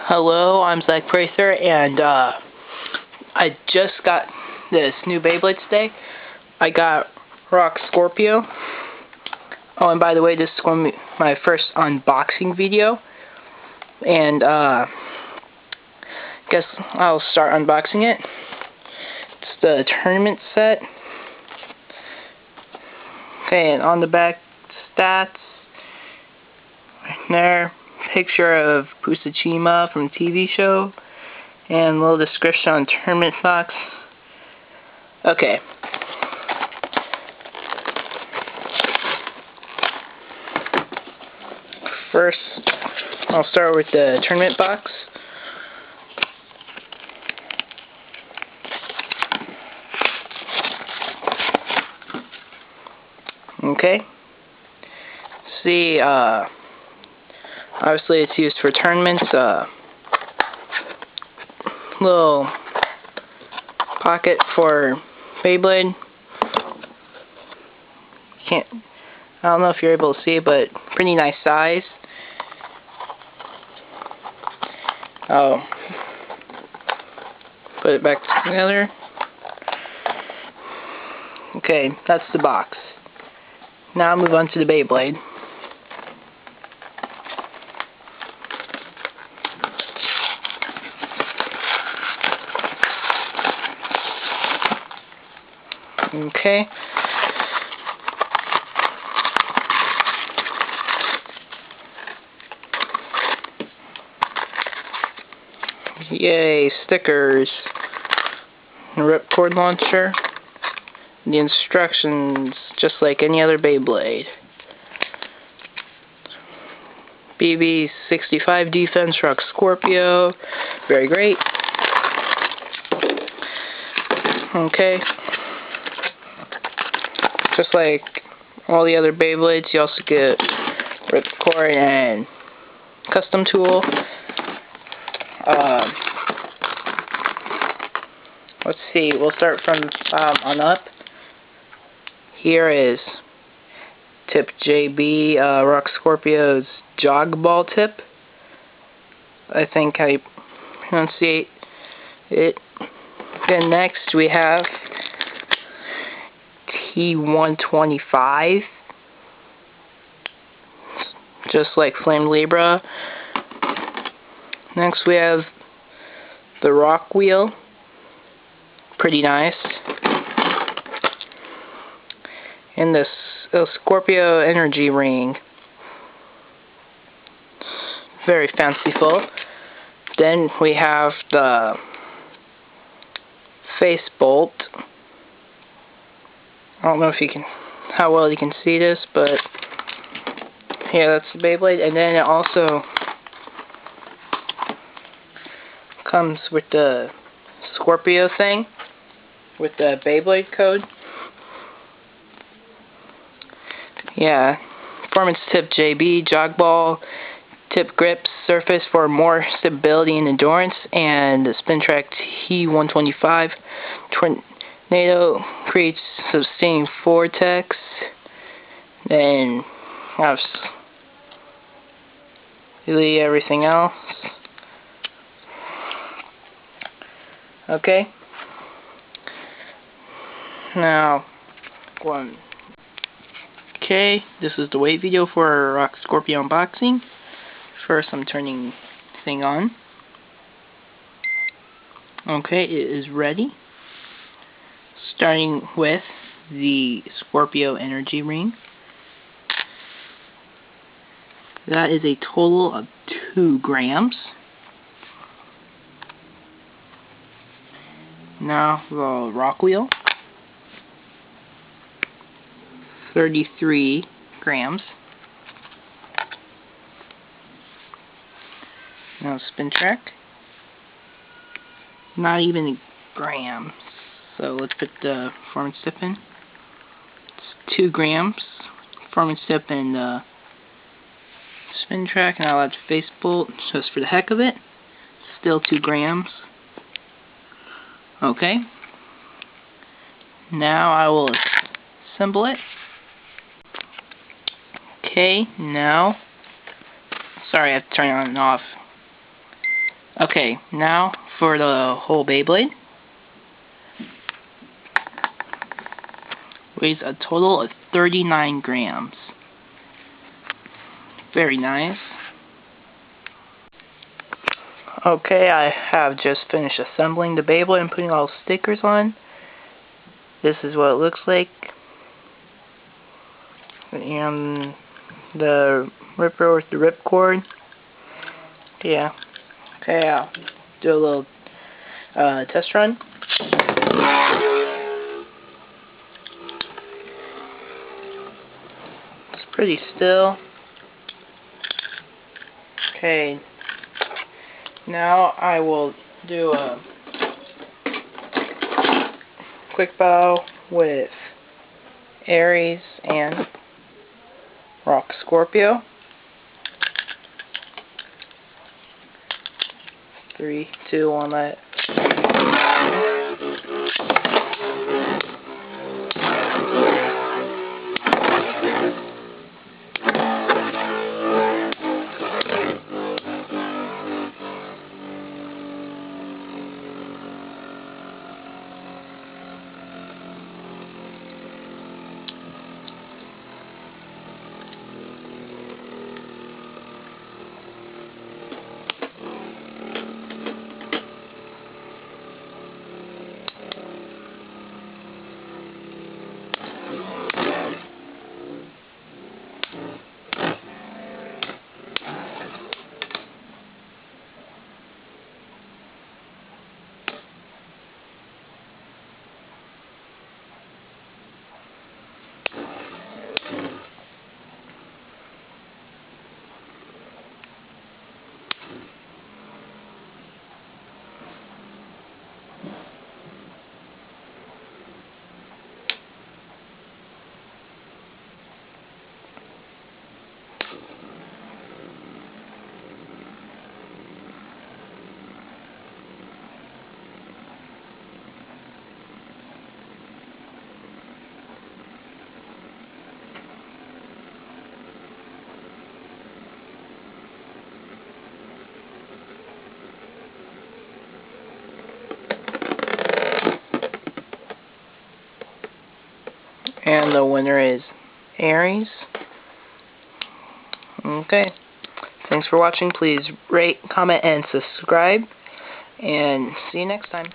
Hello, I'm Zach Pracer, and I just got this new Beyblade today. I got Rock Scorpio. Oh, and by the way, this is going to be my first unboxing video. And guess I'll start unboxing it. It's the tournament set. Okay, and on the back, stats. Right there. Picture of Pusachima from TV show, and a little description on tournament box. Okay. First, I'll start with the tournament box. Okay. See, obviously it's used for tournaments. Little pocket for Beyblade. I don't know if you're able to see it, but pretty nice size. I'll put it back together. Okay, that's the box. Now I'll move on to the Beyblade. Okay. Yay, stickers. Ripcord launcher. The instructions, just like any other Beyblade. BB 65 defense, Rock Scorpio. Very great. Okay. Just like all the other Beyblades, you also get ripcord and custom tool. Let's see, we'll start from on up. Here is tip JB, Rock Scorpio's jog ball tip. I think I pronunciate it. Then next we have T125, just like Flame Libra. Next we have the Rock Wheel, pretty nice. And this Scorpio Energy Ring, very fanciful. Then we have the face bolt. I don't know if you can, how well you can see this, but yeah, that's the Beyblade. And then it also comes with the Scorpio thing, with the Beyblade code. Yeah, performance tip JB, jog ball, tip grip surface for more stability and endurance, and the spin track T125. Tornado creates sustaining vortex. Then really everything else. Okay. Now one. Okay, this is the weight video for our Rock Scorpio unboxing. First, I'm turning the thing on. Okay, it is ready. Starting with the Scorpio Energy Ring. That is a total of 2 grams. Now the Rock Wheel. 33 grams. Now spin track. Not even a gram. So let's put the performance tip in. It's 2 grams. Performance tip and spin track. And I'll add face bolt just for the heck of it. Still 2 grams. Okay. Now I will assemble it. Okay, now, sorry, I have to turn it on and off. Okay, now for the whole Beyblade. Weighs a total of 39 grams. Very nice. Okay, I have just finished assembling the Beyblade and putting all the stickers on. This is what it looks like. And the ripper with the ripcord. Yeah. Okay, I'll do a little test run. It's pretty still. Okay. Now I will do a quick bow with Aries and Rock Scorpio. 3, 2, 1, let. And the winner is Aries. Okay. Thanks for watching. Please rate, comment, and subscribe. And see you next time.